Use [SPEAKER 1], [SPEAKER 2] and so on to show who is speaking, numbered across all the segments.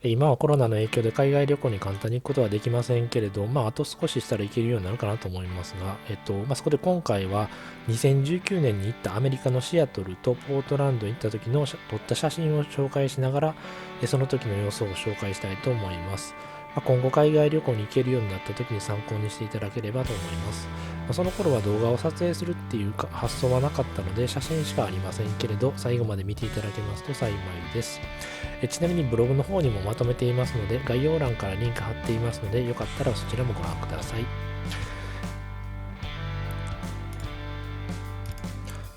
[SPEAKER 1] 今はコロナの影響で海外旅行に簡単に行くことはできませんけれど、あと少ししたら行けるようになるかなと思いますが、そこで今回は2019年に行ったアメリカのシアトルとポートランドに行った時の撮った写真を紹介しながら、その時の様子を紹介したいと思います。今後海外旅行に行けるようになった時に参考にしていただければと思います。その頃は動画を撮影するっていう発想はなかったので写真しかありませんけれど、最後まで見ていただけますと幸いです。ちなみにブログの方にもまとめていますので、概要欄からリンク貼っていますので、よかったらそちらもご覧ください。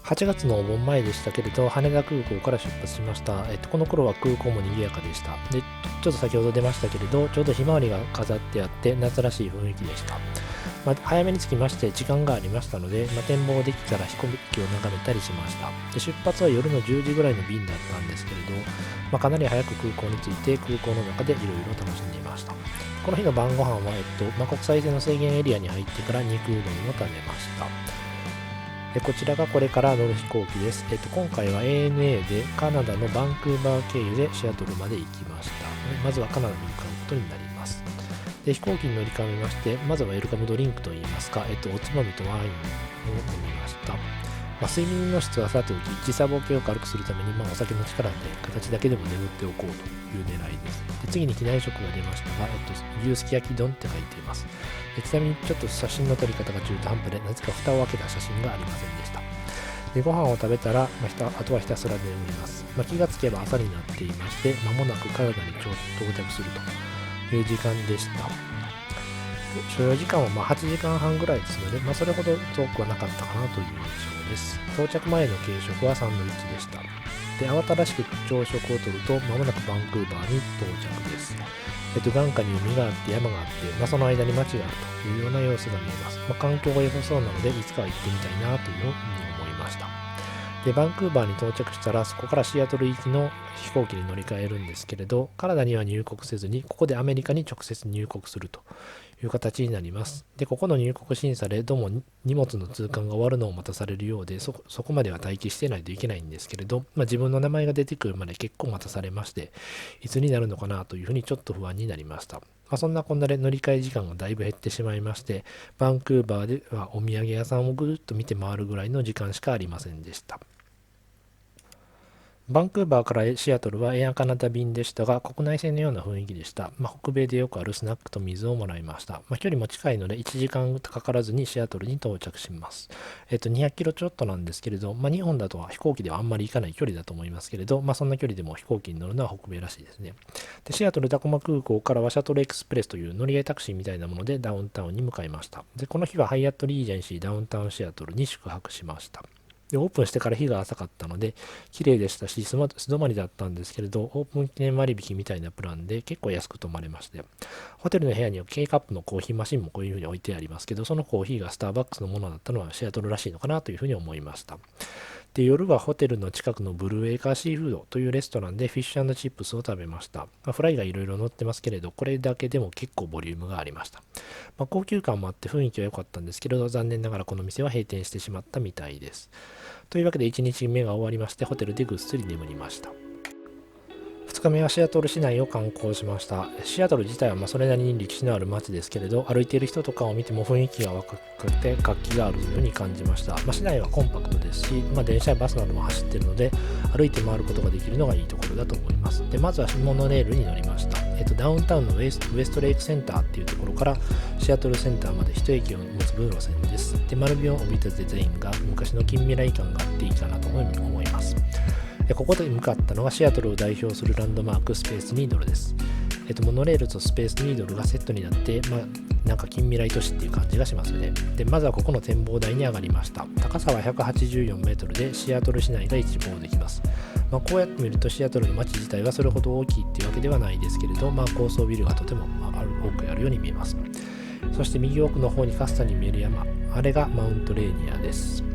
[SPEAKER 1] 8月のお盆前でしたけれど、羽田空港から出発しました。この頃は空港も賑やかでした。で、ちょっと先ほど出ましたけれど、ちょうどひまわりが飾ってあって夏らしい雰囲気でした。早めに着きまして時間がありましたので、展望デッキから飛行機を眺めたりしました。で、出発は夜の10時ぐらいの便だったんですけれど、かなり早く空港に着いて空港の中でいろいろ楽しんでいました。この日の晩ご飯は、国際線の制限エリアに入ってから肉うどんを食べました。こちらがこれから乗る飛行機です。今回は ANA でカナダのバンクーバー経由でシアトルまで行きました。まずはカナダに向かうことになります。で、飛行機に乗り換えまして、まずはウェルカムドリンクといいますか、おつまみとワインを飲みました。睡眠の質はさておき、時差ボケを軽くするために、お酒の力で形だけでも眠っておこうという狙いです。で、次に機内食が出ましたが、牛すき焼き丼って書いています。ちなみにちょっと写真の撮り方が中途半端で、なぜか蓋を開けた写真がありませんでした。で、ご飯を食べたら、あとはひたすら眠ります。気がつけば朝になっていまして、間もなくカナダに到着するという時間でした。所要時間は8時間半ぐらいですので、それほど遠くはなかったかなという印象です。到着前の軽食はサンドイッチでした。で、慌ただしく朝食をとると、間もなくバンクーバーに到着です。眼下に海があって山があって、その間に街があるというような様子が見えます。環境が良さそうなので、いつかは行ってみたいなというふうに思いました。で、バンクーバーに到着したら、そこからシアトル行きの飛行機に乗り換えるんですけれど、カナダには入国せずに、ここでアメリカに直接入国するという形になります。で、ここの入国審査でどうも荷物の通関が終わるのを待たされるようで、そこまでは待機してないといけないんですけれど、自分の名前が出てくるまで結構待たされまして、いつになるのかなというふうにちょっと不安になりました。そんなこんなで乗り換え時間がだいぶ減ってしまいまして、バンクーバーではお土産屋さんをぐるっと見て回るぐらいの時間しかありませんでした。バンクーバーからシアトルはエアカナダ便でしたが、国内線のような雰囲気でした。北米でよくあるスナックと水をもらいました。距離も近いので1時間かからずにシアトルに到着します。200キロちょっとなんですけれど、日本だとは飛行機ではあんまり行かない距離だと思いますけれど、そんな距離でも飛行機に乗るのは北米らしいですね。で、シアトルタコマ空港からはシャトルエクスプレスという乗り合いタクシーみたいなものでダウンタウンに向かいました。で、この日はハイアットリージェンシーダウンタウンシアトルに宿泊しました。で、オープンしてから日が浅かったので、綺麗でしたし、素泊まりだったんですけれど、オープン記念割引みたいなプランで結構安く泊まれまして、ホテルの部屋には K カップのコーヒーマシンもこういう風に置いてありますけど、そのコーヒーがスターバックスのものだったのはシアトルらしいのかなというふうに思いました。で、夜はホテルの近くのブルーエーカーシーフードというレストランでフィッシュ&チップスを食べました。フライがいろいろ乗ってますけれど、これだけでも結構ボリュームがありました。高級感もあって雰囲気は良かったんですけれど、残念ながらこの店は閉店してしまったみたいです。というわけで1日目が終わりまして、ホテルでぐっすり眠りました。2日目はシアトル市内を観光しました。シアトル自体はそれなりに歴史のある街ですけれど、歩いている人とかを見ても雰囲気が若くて活気があるように感じました。市内はコンパクトですし、電車やバスなども走っているので、歩いて回ることができるのがいいところだと思います。で、まずはモノレールに乗りました。ダウンタウンのウエストレイクセンターっていうところからシアトルセンターまで一駅を結ぶ路線です。で、丸みを帯びたデザインが昔の近未来感があっていいかなと思います。ここで向かったのがシアトルを代表するランドマークスペースニードルです。モノレールとスペースニードルがセットになって、なんか近未来都市っていう感じがしますよね。で、まずはここの展望台に上がりました。高さは184メートルでシアトル市内が一望できます。こうやって見るとシアトルの街自体はそれほど大きいっていうわけではないですけれど、高層ビルがとても多くあるように見えます。そして右奥の方にかすかに見える山、あれがマウントレーニアです。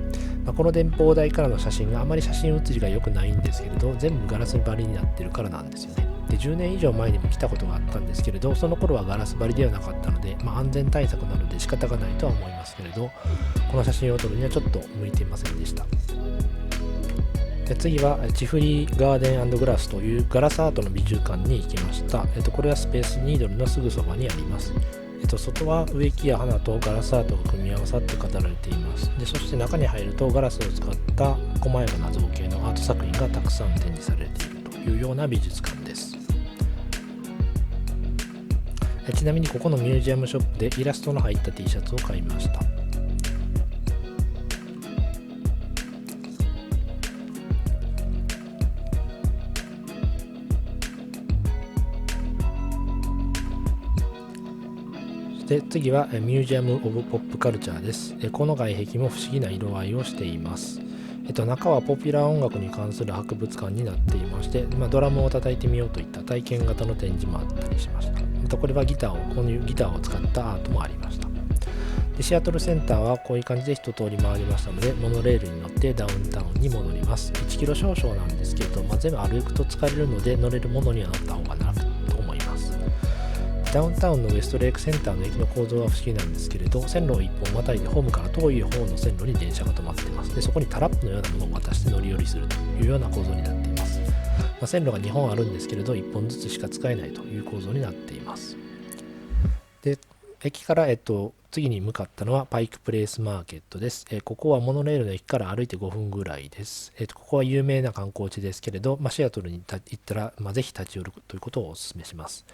[SPEAKER 1] この展望台からの写真があまり写真写りが良くないんですけれど、全部ガラス張りになってるからなんですよね。で、10年以上前にも来たことがあったんですけれど、その頃はガラス張りではなかったので、安全対策なので仕方がないとは思いますけれど、この写真を撮るにはちょっと向いていませんでした。で、次はチフリーガーデン&グラスというガラスアートの美術館に行きました。これはスペースニードルのすぐそばにあります。外は植木や花とガラスアートが組み合わさって飾られています。そして中に入るとガラスを使った細やかな造形のアート作品がたくさん展示されているというような美術館です。ちなみにここのミュージアムショップでイラストの入った T シャツを買いました。で次はミュージアム・オブ・ポップカルチャーです。この外壁も不思議な色合いをしています。中はポピュラー音楽に関する博物館になっていまして、ドラムを叩いてみようといった体験型の展示もあったりしました。これはこういうギターを使ったアートもありました。でシアトルセンターはこういう感じで一通り回りましたので、モノレールに乗ってダウンタウンに戻ります。1キロ少々なんですけれど、全部歩くと疲れるので乗れるものには乗った方が楽と思います。ダウンタウンのウエストレイクセンターの駅の構造は不思議なんですけれど、線路を1本またいでホームから遠い方の線路に電車が止まっています。でそこにタラップのようなものを渡して乗り降りするというような構造になっています。線路が2本あるんですけれど、1本ずつしか使えないという構造になっています。で駅から、次に向かったのはパイクプレイスマーケットです。ここはモノレールの駅から歩いて5分ぐらいです。ここは有名な観光地ですけれど、シアトルに行ったら、ぜひ立ち寄るということをお勧めします。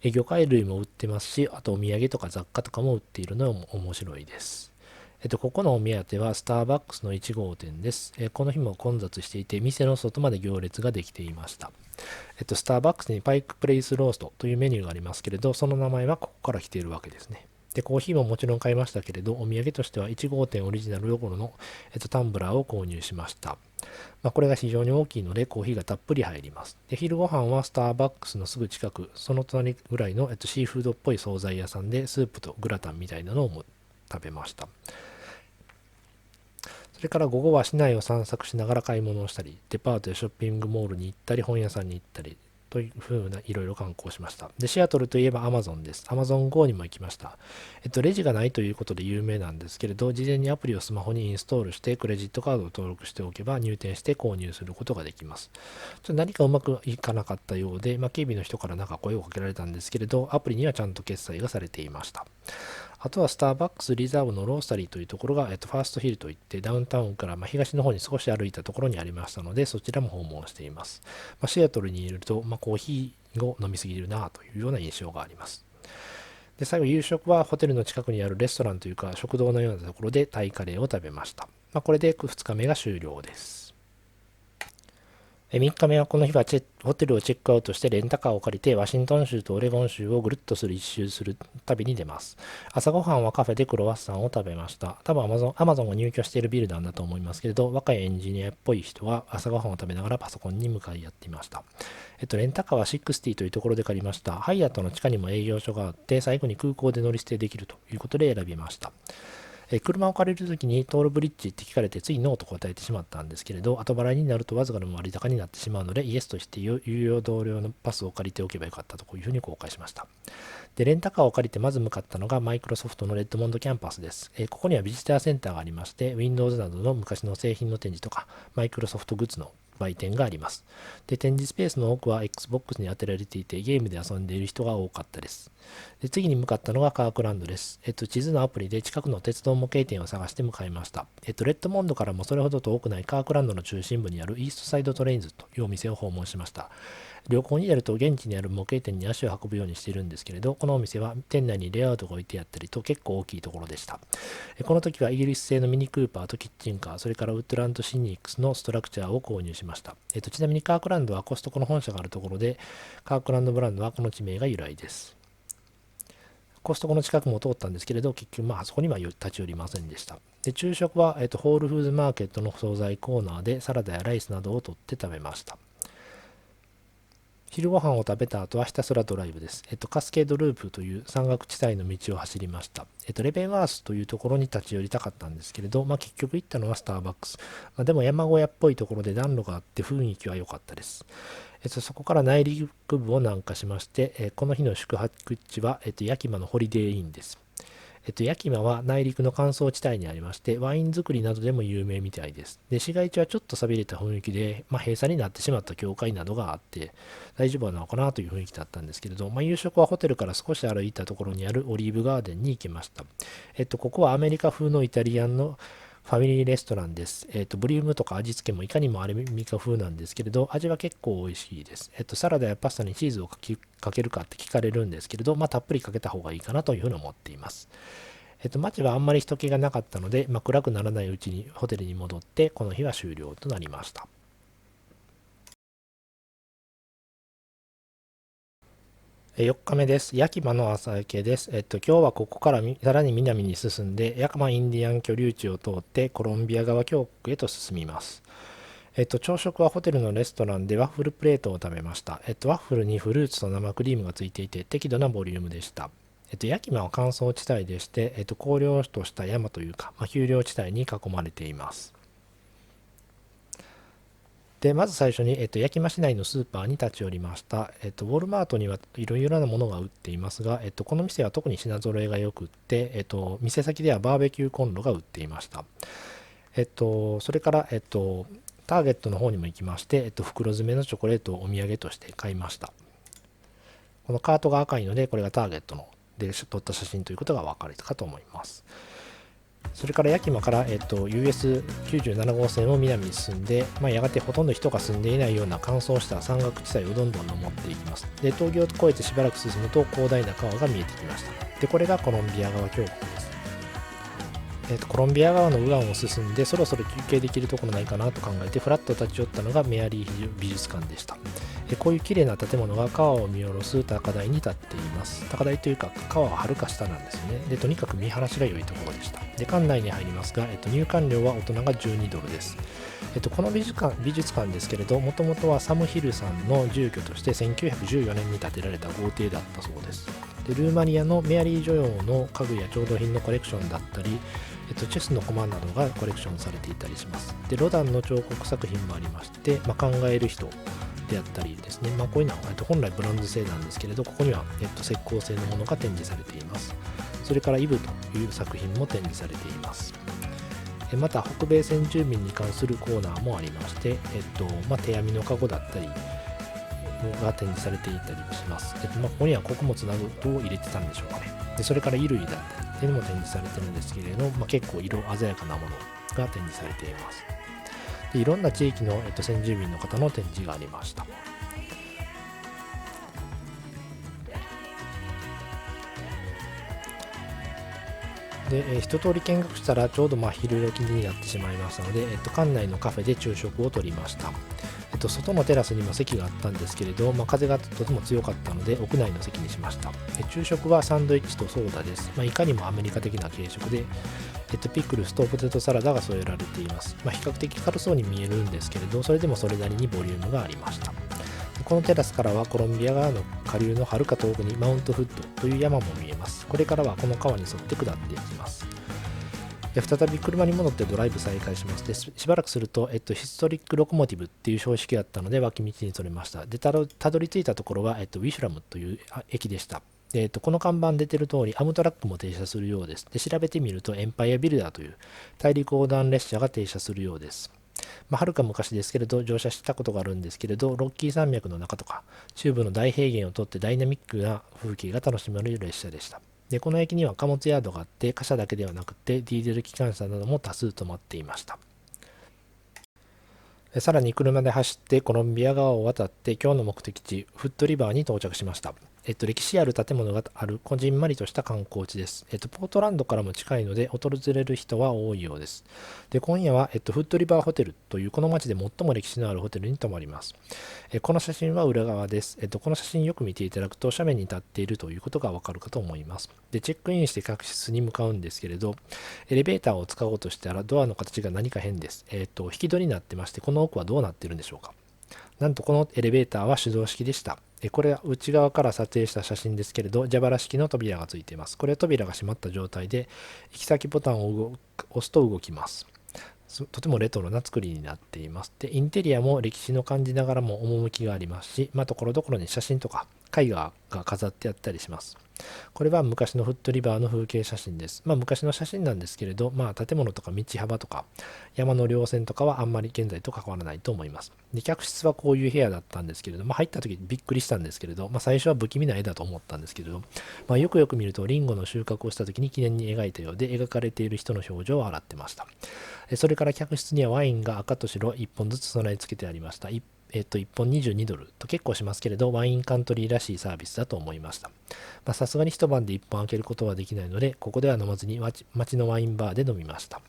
[SPEAKER 1] 魚介類も売ってますし、あとお土産とか雑貨とかも売っているのも面白いです。ここのお目当てはスターバックスの1号店です。この日も混雑していて、店の外まで行列ができていました。スターバックスにパイクプレイスローストというメニューがありますけれど、その名前はここから来ているわけですね。でコーヒーももちろん買いましたけれど、お土産としては1号店オリジナルロゴの、タンブラーを購入しました。これが非常に大きいのでコーヒーがたっぷり入ります。で昼ご飯はスターバックスのすぐ近く、その隣ぐらいの、シーフードっぽい惣菜屋さんでスープとグラタンみたいなのを食べました。それから午後は市内を散策しながら買い物をしたり、デパートやショッピングモールに行ったり、本屋さんに行ったりというふうないろいろ観光しました。でシアトルといえば Amazon です。Amazon Go にも行きました。レジがないということで有名なんですけれど、事前にアプリをスマホにインストールしてクレジットカードを登録しておけば入店して購入することができます。何かうまくいかなかったようで、警備の人から声をかけられたんですけれど、アプリにはちゃんと決済がされていました。あとはスターバックスリザーブのロースタリーというところが、ファーストヒルといってダウンタウンから東の方に少し歩いたところにありましたので、そちらも訪問しています。シアトルにいると、コーヒーを飲みすぎるなというような印象があります。で最後夕食はホテルの近くにあるレストランというか食堂のようなところでタイカレーを食べました。これで2日目が終了です。3日目はこの日はホテルをチェックアウトしてレンタカーを借りてワシントン州とオレゴン州をぐるっと一周する旅に出ます。朝ごはんはカフェでクロワッサンを食べました。多分アマゾンが入居しているビルなんだと思いますけれど、若いエンジニアっぽい人は朝ごはんを食べながらパソコンに向かい合っていました。レンタカーは60というところで借りました。ハイアットの地下にも営業所があって、最後に空港で乗り捨てできるということで選びました。車を借りるときにトールブリッジって聞かれてついノーと答えてしまったんですけれど、後払いになるとわずかの割高になってしまうのでイエスとして有料同僚のパスを借りておけばよかったとこういうふうに後悔しました。でレンタカーを借りてまず向かったのがマイクロソフトのレッドモンドキャンパスです。ここにはビジターセンターがありまして Windows などの昔の製品の展示とかマイクロソフトグッズの売店があります。で展示スペースの多くは Xbox に当てられていてゲームで遊んでいる人が多かったです。で次に向かったのがカークランドです。地図のアプリで近くの鉄道模型店を探して向かいました。レッドモンドからもそれほど遠くないカークランドの中心部にあるイーストサイドトレインズというお店を訪問しました。旅行に出ると現地にある模型店に足を運ぶようにしているんですけれど、このお店は店内にレイアウトが置いてあったりと結構大きいところでした。この時はイギリス製のミニクーパーとキッチンカー、それからウッドランドシニックスのストラクチャーを購入しました。ちなみにカークランドはコストコの本社があるところで、カークランドブランドはこの地名が由来です。コストコの近くも通ったんですけれど、結局あそこには立ち寄りませんでした。で昼食は、ホールフーズマーケットの惣菜コーナーでサラダやライスなどを取って食べました。昼ご飯を食べた後はひたすらドライブです。カスケードループという山岳地帯の道を走りました。レベンワースというところに立ち寄りたかったんですけれど、結局行ったのはスターバックス。でも山小屋っぽいところで暖炉があって雰囲気は良かったです。そこから内陸部を南下しまして、この日の宿泊地は、ヤキマのホリデーインです。ヤキマは内陸の乾燥地帯にありまして、ワイン作りなどでも有名みたいです。で、市街地はちょっと寂れた雰囲気で、閉鎖になってしまった教会などがあって、大丈夫なのかなという雰囲気だったんですけれど、夕食はホテルから少し歩いたところにあるオリーブガーデンに行きました。ここはアメリカ風のイタリアンのファミリーレストランです。ボリュームとか味付けもいかにもアメリカ風なんですけれど、味は結構美味しいです。サラダやパスタにチーズをかけるかって聞かれるんですけれど、たっぷりかけた方がいいかなというふうに思っています。街はあんまり人気がなかったので、暗くならないうちにホテルに戻って、この日は終了となりました。4日目です。ヤキマの朝焼けです。今日はここからさらに南に進んで、ヤカマインディアン居留地を通ってコロンビア川峡谷へと進みます。朝食はホテルのレストランでワッフルプレートを食べました。ワッフルにフルーツと生クリームがついていて適度なボリュームでした。ヤキマは乾燥地帯でして、荒涼とした山というか、丘陵地帯に囲まれています。で、まず最初に、ヤキマ市内のスーパーに立ち寄りました。ウォルマートにはいろいろなものが売っていますが、この店は特に品揃えが良くって、店先ではバーベキューコンロが売っていました。それから、ターゲットの方にも行きまして、袋詰めのチョコレートをお土産として買いました。このカートが赤いので、これがターゲットので撮った写真ということが分かるかと思います。それからヤキマから、US97 号線を南に進んで、やがてほとんど人が住んでいないような乾燥した山岳地帯をどんどん登っていきます。で、峠を越えてしばらく進むと広大な川が見えてきました。で、これがコロンビア川峡谷です。コロンビア川の右岸を進んでそろそろ休憩できるところないかなと考えてフラッと立ち寄ったのがメアリー美術館でした。こういう綺麗な建物が川を見下ろす高台に立っています。高台というか川ははるか下なんですよね。で、とにかく見晴らしが良いところでした。で、館内に入りますが、入館料は大人が12ドルです。この美術館ですけれど、もともとはサム・ヒルさんの住居として1914年に建てられた豪邸だったそうです。で、ルーマニアのメアリー女王の家具や調度品のコレクションだったり、チェスの駒などがコレクションされていたりします。で、ロダンの彫刻作品もありまして、考える人であったりですね、こういうのは本来ブロンズ製なんですけれど、ここには、石膏製のものが展示されています。それからイブという作品も展示されています。また北米先住民に関するコーナーもありまして、手編みのカゴだったりが展示されていたりします。ここには穀物などを入れてたんでしょうかね。で、それから衣類だったりっていうのも展示されてるんですけれど、結構色鮮やかなものが展示されています。で、いろんな地域の、先住民の方の展示がありました。で、一通り見学したらちょうど昼時になってしまいましたので、館内のカフェで昼食をとりました。外のテラスにも席があったんですけれど、風がとても強かったので屋内の席にしました。昼食はサンドイッチとソーダです。いかにもアメリカ的な軽食で、ピクルスとポテトサラダが添えられています。比較的軽そうに見えるんですけれど、それでもそれなりにボリュームがありました。このテラスからはコロンビア川の下流のはるか遠くにマウントフッドという山も見えます。これからはこの川に沿って下っていきます。再び車に戻ってドライブ再開します。で、しばらくすると、ヒストリックロコモティブっていう標識があったので脇道にそれました。で、たどり着いたところは、ウィシュラムという駅でした。で、この看板出てる通り、アムトラックも停車するようです。で、調べてみると、エンパイアビルダーという大陸横断列車が停車するようです。はるか昔ですけれど、乗車したことがあるんですけれど、ロッキー山脈の中とか、中部の大平原を通ってダイナミックな風景が楽しめる列車でした。で、この駅には貨物ヤードがあって、貨車だけではなくて、ディーゼル機関車なども多数止まっていました。さらに車で走ってコロンビア川を渡って今日の目的地フットリバーに到着しました。歴史ある建物があるこじんまりとした観光地です。ポートランドからも近いので訪れる人は多いようです。で、今夜は、フットリバーホテルというこの町で最も歴史のあるホテルに泊まります。この写真は裏側です。この写真よく見ていただくと斜面に立っているということがわかるかと思います。で、チェックインして客室に向かうんですけれど、エレベーターを使おうとしたらドアの形が何か変です。引き戸になってまして、この奥はどうなっているんでしょうか。なんとこのエレベーターは手動式でした。これは内側から撮影した写真ですけれど、蛇腹式の扉がついています。これは扉が閉まった状態で、行き先ボタンを押すと動きます。とてもレトロな作りになっています。で、インテリアも歴史の感じながらも趣がありますし、ところどころに写真とか絵画が飾ってあったりします。これは昔のフットリバーの風景写真です。昔の写真なんですけれど、建物とか道幅とか山の稜線とかはあんまり現在と変わらないと思います。で、客室はこういう部屋だったんですけれど、入った時びっくりしたんですけれど、最初は不気味な絵だと思ったんですけれど、よくよく見るとリンゴの収穫をした時に記念に描いたようで、描かれている人の表情を洗ってました。それから客室にはワインが赤と白1本ずつ備え付けてありました。1本22ドルと結構しますけれど、ワインカントリーらしいサービスだと思いました。さすがに一晩で1本開けることはできないので、ここでは飲まずに町のワインバーで飲みました。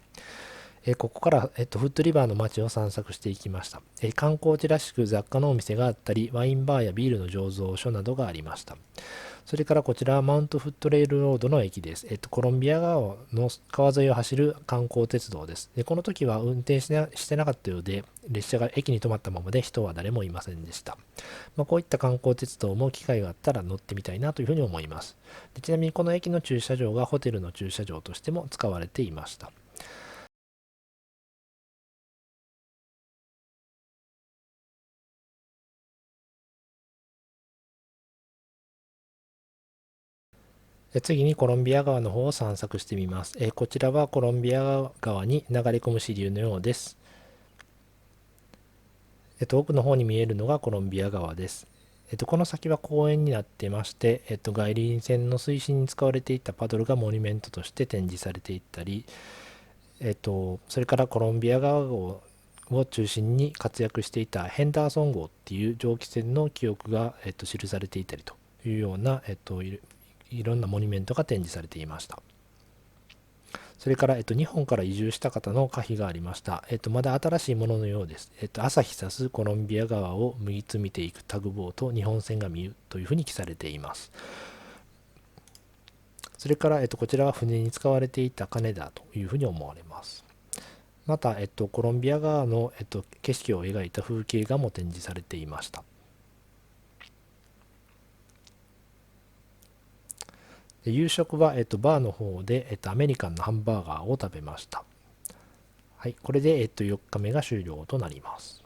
[SPEAKER 1] ここから、フットリバーの街を散策していきました。観光地らしく雑貨のお店があったり、ワインバーやビールの醸造所などがありました。それからこちらはマウントフットレールロードの駅です。コロンビア川の川沿いを走る観光鉄道です。で、この時は運転してなかったようで、列車が駅に止まったままで人は誰もいませんでした。こういった観光鉄道も機会があったら乗ってみたいなというふうに思います。で、ちなみにこの駅の駐車場がホテルの駐車場としても使われていました。次にコロンビア川の方を散策してみます。こちらはコロンビア川に流れ込む支流のようです。奥の方に見えるのがコロンビア川です。この先は公園になっていまして、外輪船の推進に使われていたパドルがモニュメントとして展示されていったり、それからコロンビア川を中心に活躍していたヘンダーソン号っていう蒸気船の記憶が、記されていたりというような、いろんなモニュメントが展示されていました。それから、日本から移住した方の可否がありました。まだ新しいもののようです。朝日さすコロンビア川を向いつ見ていくタグボート日本船が見るというふうに記されています。それから、こちらは船に使われていた金だというふうに思われます。また、コロンビア川の、景色を描いた風景画も展示されていました。夕食は、バーの方で、アメリカンのハンバーガーを食べました。はい、これで、4日目が終了となります。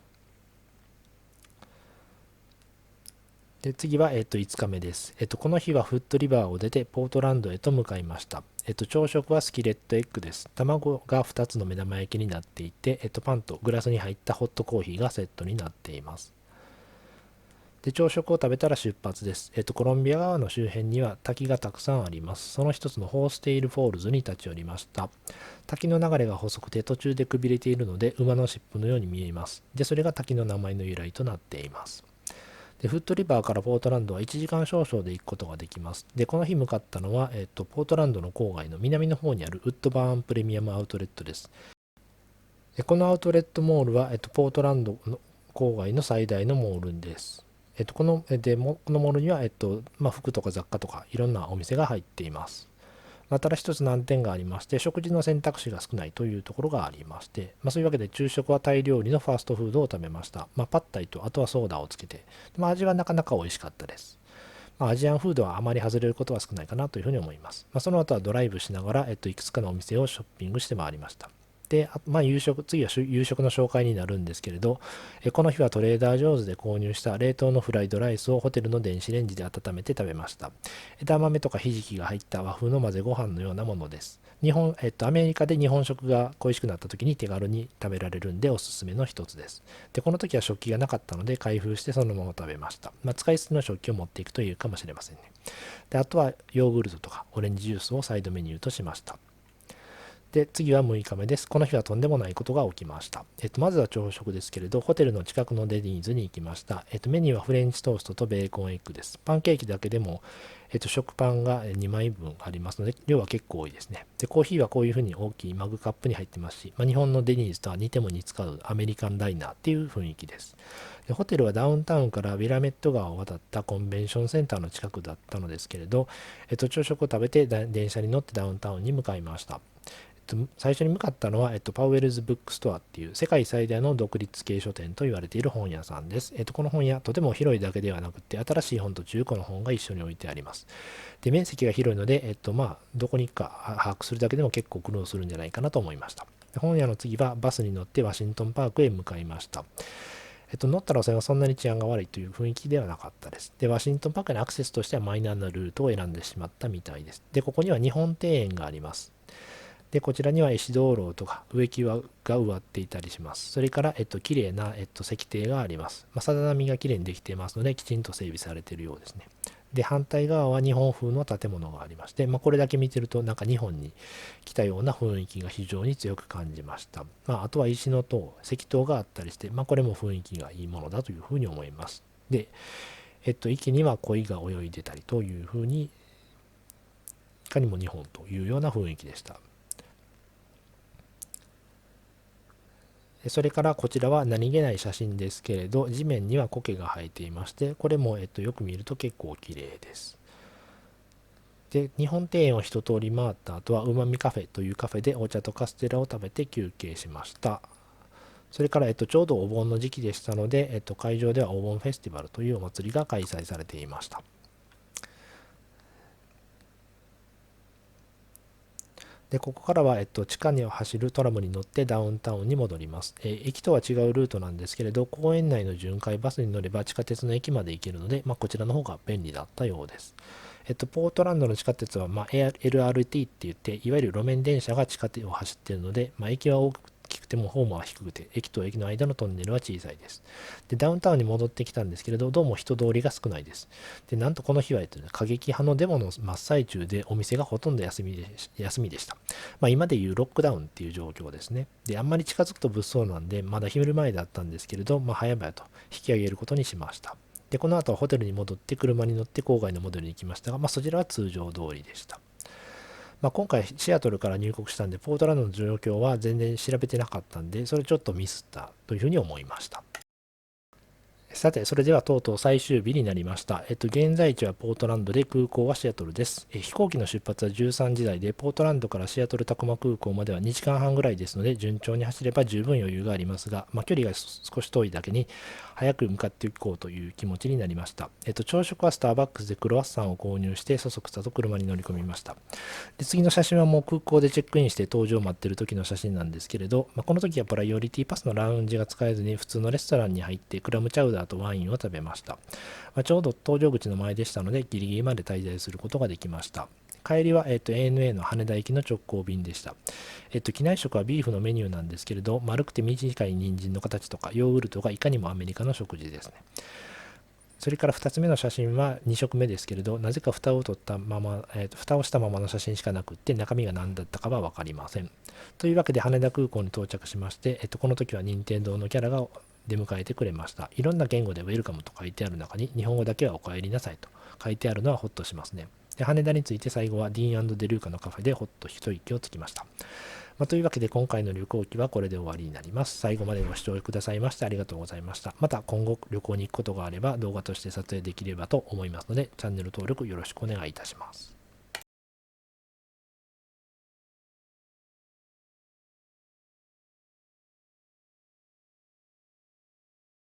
[SPEAKER 1] で、次は、5日目です。この日はフットリバーを出てポートランドへと向かいました。朝食はスキレットエッグです。卵が2つの目玉焼きになっていて、パンとグラスに入ったホットコーヒーがセットになっています。で、朝食を食べたら出発です。コロンビア川の周辺には滝がたくさんあります。その一つのホーステイルフォールズに立ち寄りました。滝の流れが細くて途中でくびれているので馬の尻尾のように見えます。で、それが滝の名前の由来となっています。で、フットリバーからポートランドは1時間少々で行くことができます。で、この日向かったのは、ポートランドの郊外の南の方にあるウッドバーンプレミアムアウトレットです。で、このアウトレットモールは、ポートランドの郊外の最大のモールです。このモールには、服とか雑貨とかいろんなお店が入っています。ただ一つ難点がありまして、食事の選択肢が少ないというところがありまして、そういうわけで昼食はタイ料理のファーストフードを食べました。パッタイとあとはソーダをつけて、味はなかなか美味しかったです。アジアンフードはあまり外れることは少ないかなというふうに思います。その後はドライブしながら、いくつかのお店をショッピングして回りました。で、次は夕食の紹介になるんですけれど、この日はトレーダー・ジョーズで購入した冷凍のフライドライスをホテルの電子レンジで温めて食べました。枝豆とかひじきが入った和風の混ぜご飯のようなものです。アメリカで日本食が恋しくなった時に手軽に食べられるんでおすすめの一つです。で、この時は食器がなかったので開封してそのまま食べました。使い捨ての食器を持っていくというかもしれませんね。で、あとはヨーグルトとかオレンジジュースをサイドメニューとしました。で、次は6日目です。この日はとんでもないことが起きました。まずは朝食ですけれど、ホテルの近くのデニーズに行きました。メニューはフレンチトーストとベーコンエッグです。パンケーキだけでも、食パンが2枚分ありますので、量は結構多いですね。で、コーヒーはこういうふうに大きいマグカップに入ってますし、日本のデニーズとは似ても似つかうアメリカンダイナーっていう雰囲気です。で、ホテルはダウンタウンからウィラメット川を渡ったコンベンションセンターの近くだったのですけれど、朝食を食べて電車に乗ってダウンタウンに向かいました。最初に向かったのは、パウエルズブックストアっていう世界最大の独立系書店と言われている本屋さんです。この本屋、とても広いだけではなくて、新しい本と中古の本が一緒に置いてあります。で、面積が広いので、どこに行くか把握するだけでも結構苦労するんじゃないかなと思いました。本屋の次はバスに乗ってワシントンパークへ向かいました。乗った路線はそんなに治安が悪いという雰囲気ではなかったです。で、ワシントンパークのアクセスとしてはマイナーなルートを選んでしまったみたいです。で、ここには日本庭園があります。で、こちらには石灯籠とか植木が植わっていたりします。それから、綺麗な、石庭があります。さざ波が綺麗にできていますので、きちんと整備されているようですね。で、反対側は日本風の建物がありまして、これだけ見てると、なんか日本に来たような雰囲気が非常に強く感じました。あとは石の塔、石塔があったりして、これも雰囲気がいいものだというふうに思います。で、池には鯉が泳いでたりというふうに、いかにも日本というような雰囲気でした。それからこちらは何気ない写真ですけれど、地面には苔が生えていまして、これもよく見ると結構綺麗です。で、日本庭園を一通り回った後は、うまみカフェというカフェでお茶とカステラを食べて休憩しました。それから、ちょうどお盆の時期でしたので、会場ではお盆フェスティバルというお祭りが開催されていました。で、ここからは、地下に走るトラムに乗ってダウンタウンに戻ります。駅とは違うルートなんですけれど、公園内の巡回バスに乗れば地下鉄の駅まで行けるので、こちらの方が便利だったようです。ポートランドの地下鉄は、LRT って言って、いわゆる路面電車が地下鉄を走っているので、駅は大きくてもホームは低くて、駅と駅の間のトンネルは小さいです。で、ダウンタウンに戻ってきたんですけれど、どうも人通りが少ないです。で、なんとこの日は、過激派のデモの真っ最中で、お店がほとんど休みでした。今でいうロックダウンっていう状況ですね。で、あんまり近づくと物騒なんで、まだ昼前だったんですけれど、早々と引き上げることにしました。で、この後はホテルに戻って車に乗って郊外のモデルに行きましたが、そちらは通常通りでした。今回シアトルから入国したんで、ポートランドの状況は全然調べてなかったんで、それちょっとミスったというふうに思いました。さて、それではとうとう最終日になりました。現在地はポートランドで空港はシアトルです。飛行機の出発は13時台で、ポートランドからシアトルタコマ空港までは2時間半ぐらいですので、順調に走れば十分余裕がありますが、距離が少し遠いだけに、早く向かっていこうという気持ちになりました。朝食はスターバックスでクロワッサンを購入して、そそくさと車に乗り込みました。で、次の写真はもう空港でチェックインして搭乗を待っている時の写真なんですけれど、この時はプライオリティパスのラウンジが使えずに普通のレストランに入ってクラムチャウダーとワインを食べました。ちょうど搭乗口の前でしたのでギリギリまで滞在することができました。帰りは、ANA の羽田行きの直行便でした。機内食はビーフのメニューなんですけれど、丸くて短い人参の形とかヨーグルトがいかにもアメリカの食事ですね。それから2つ目の写真は2色目ですけれど、なぜか蓋を取ったまま、蓋をしたままの写真しかなくって、中身が何だったかは分かりません。というわけで羽田空港に到着しまして、この時は任天堂のキャラが出迎えてくれました。いろんな言語でウェルカムと書いてある中に、日本語だけはお帰りなさいと書いてあるのはホッとしますね。で、羽田について最後はディーン&デルーカのカフェでホッと一息をつきました。というわけで今回の旅行記はこれで終わりになります。最後までご視聴くださいましてありがとうございました。また今後旅行に行くことがあれば動画として撮影できればと思いますので、チャンネル登録よろしくお願いいたします。